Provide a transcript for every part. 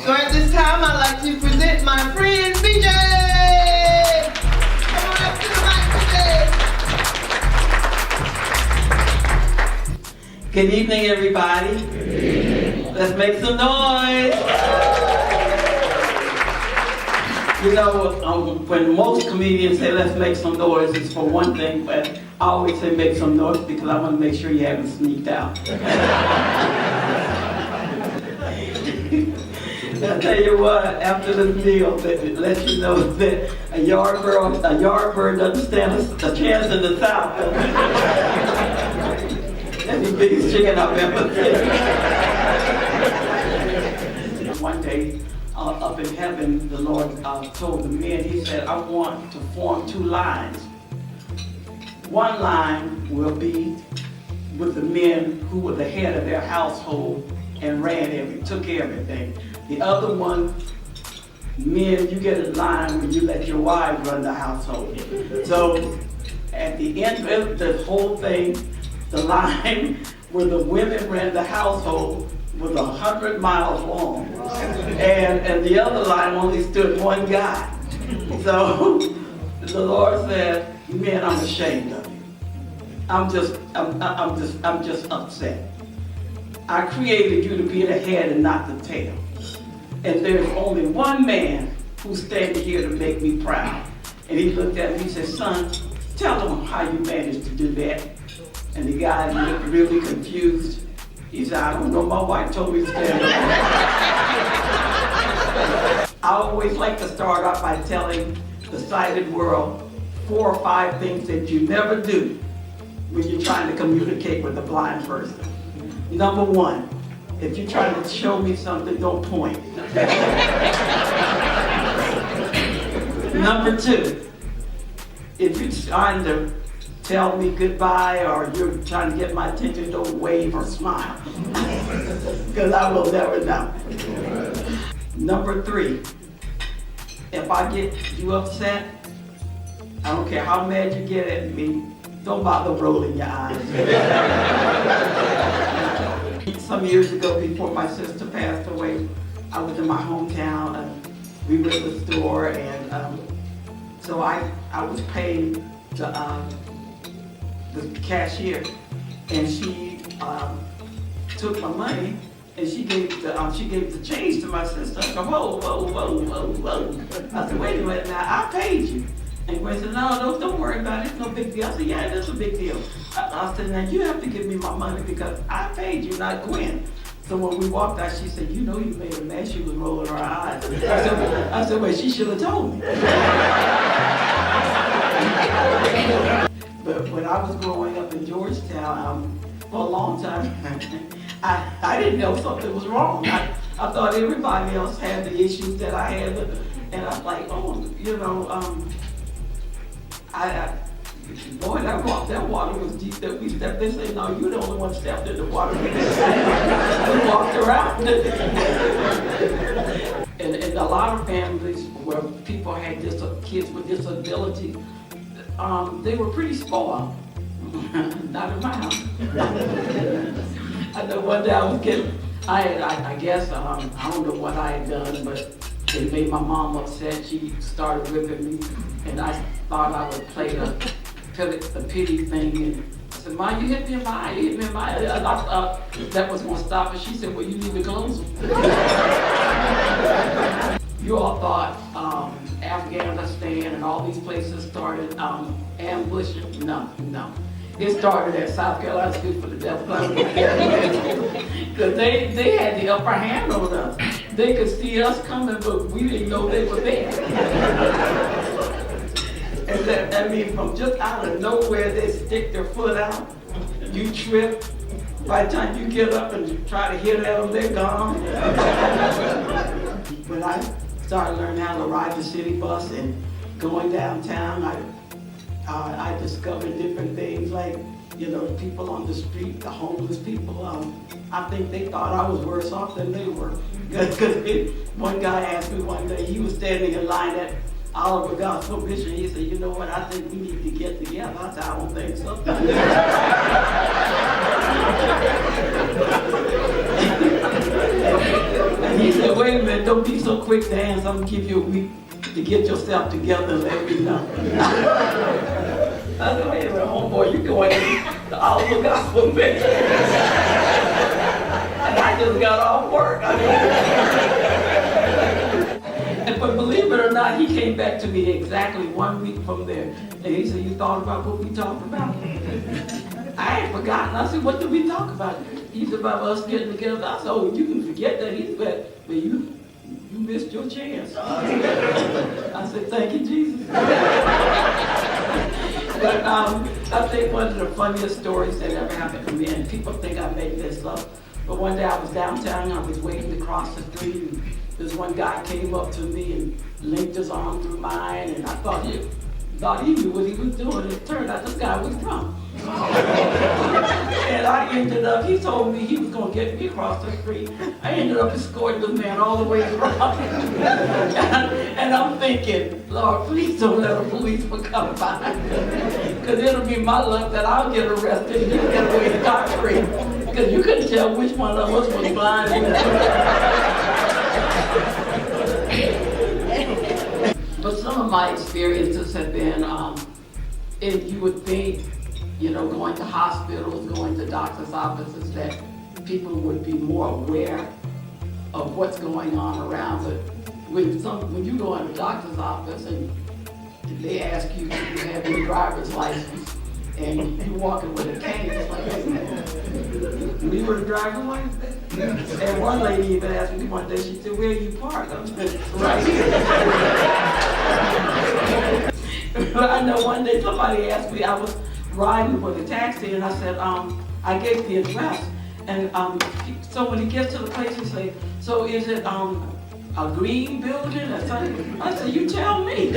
So at this time, I'd like to present my friend, BJ. Come on up to the mic, BJ. Good evening, everybody. Let's make some noise. You know, when most comedians say let's make some noise, it's for one thing, but I always say make some noise because I want to make sure you haven't sneaked out. I'll tell you what, after the meal, it lets you know that a yard bird doesn't stand a chance in the South. That's the biggest chicken I've ever seen. One day, up in heaven, the Lord told the men, he said, I want to form two lines. One line will be with the men who were the head of their household and took everything. The other one, men, you get a line where you let your wives run the household. So at the end of the whole thing, the line where the women ran the household was 100 miles long. And the other line only stood one guy. So the Lord said, men, I'm ashamed of you. I'm just upset. I created you to be the head and not the tail. And there's only one man who's standing here to make me proud. And he looked at me and said, son, tell them how you managed to do that. And the guy looked really confused. He said, I don't know, my wife told me to stand up. I always like to start off by telling the sighted world 4 or 5 things that you never do when you're trying to communicate with a blind person. Number 1, if you're trying to show me something, don't point. Number 2, if you're trying to tell me goodbye or you're trying to get my attention, don't wave or smile. Because I will never know. Number 3, if I get you upset, I don't care how mad you get at me, don't bother rolling your eyes. Some years ago, before my sister passed away, I was in my hometown and we were at the store, and so I was paying the cashier, and she took my money and she gave the change to my sister. I said, whoa. I said, wait a minute now, I paid you. And Gwen said, no, don't worry about it, it's no big deal. I said, yeah, it is a big deal. I said, now you have to give me my money because I paid you, not Gwen. So when we walked out, she said, you know you made a mess. She was rolling her eyes. I said, well, she should have told me. But when I was growing up in Georgetown, for a long time, I didn't know something was wrong. I thought everybody else had the issues that I had, and I was like, oh, you know, boy, that water was deep that we stepped. They say, no, you're the only one stepped in the water. We walked around. And a lot of families where people had kids with disabilities, they were pretty spoiled. Not in my house. I know one day I was getting, I guess, I don't know what I had done, but it made my mom upset. She started whipping me, and I thought I would play the pity thing. And I said, Ma, you hit me in my eye, you hit me in my eye. I thought that was going to stop it. She said, well, you need to close them. You all thought Afghanistan and all these places started ambushing. No. It started at South Carolina School for the Deaf. Because they had the upper hand on us. They could see us coming, but we didn't know they were there. And I mean, from just out of nowhere, they stick their foot out. You trip. By the time you get up and try to hit at them, they're gone. When I started learning how to ride the city bus and going downtown, I discovered different things like, you know, people on the street, the homeless people. I think they thought I was worse off than they were. Because one guy asked me one day, he was standing in line at Oliver Gospel Mission. He said, you know what, I think we need to get together. I said, I don't think so. And he said, wait a minute, don't be so quick to answer. I'm gonna give you a week to get yourself together and let me know. I said, wait a minute, homeboy, you going in the Oliver Gospel Mission. And I just got off work. But believe it or not, he came back to me exactly 1 week from there. And he said, you thought about what we talked about? I ain't forgotten. I said, what did we talk about? He said, about us getting together. I said, oh, you can forget that. He said, but you missed your chance. I said, thank you, Jesus. But I think one of the funniest stories that ever happened to me, and people think I made this up, but one day I was downtown, I was waiting to cross the street, and this one guy came up to me and linked his arm through mine, and I thought he knew what he was doing. It turned out this guy was drunk. And I ended up, he told me he was going to get me across the street. I ended up escorting this man all the way around. And I'm thinking, Lord, please don't let a policeman come by. Because it'll be my luck that I'll get arrested and you get away scot-free. Because you couldn't tell which one of us was blind. But some of my experiences have been, if you would think, going to hospitals, going to doctor's offices, that people would be more aware of what's going on around. But when you go in a doctor's office and they ask you if you have your driver's license and you're walking with a cane, it's like, wait a minute, we were the driver's license? And one lady even asked me one day, she said, where are you parked? I said, right here. I know one day somebody asked me, I was riding with a taxi, and I said, I gave the address, and so when he gets to the place, he say, so is it a green building or something? I said, you tell me.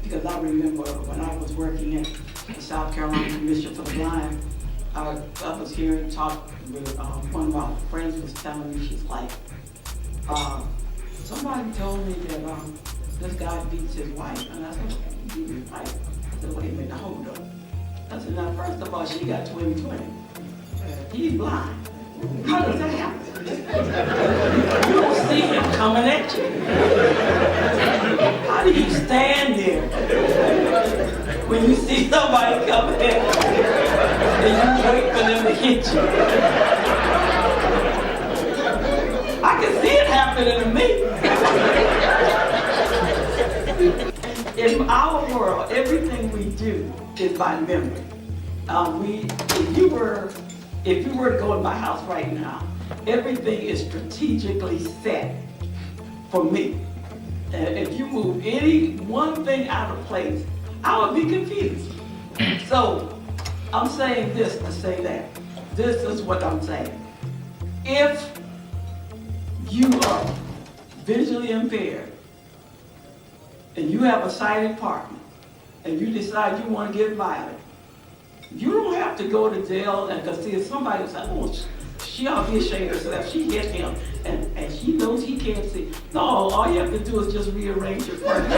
Because I remember when I was working at the South Carolina Commission for the Blind, I was hearing talk with one of my friends was telling me, she's like, somebody told me that this guy beats his wife, and I said, beats his wife? I said, wait a minute, hold up. I said, now first of all, she got twin. He's blind. How does that happen? You don't see him coming at you. How do you stand there when you see somebody coming at you and you wait for them to hit you? I can see it happening to me. In our world, everything we do is by memory. If you were to go in my house right now, everything is strategically set for me. And if you move any one thing out of place, I would be confused. So I'm saying this to say that. This is what I'm saying. If you are visually impaired, and you have a sighted partner, and you decide you want to get violent, you don't have to go to jail because see if somebody will say, oh, she ought to be ashamed of herself. She hit him, and she knows he can't see. No, all you have to do is just rearrange your furniture.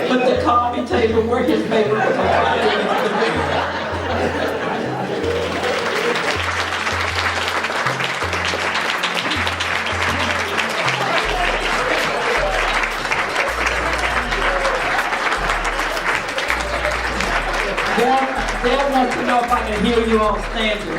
Put the coffee table where his favorite was. Dad wants to know if I can hear you all standing.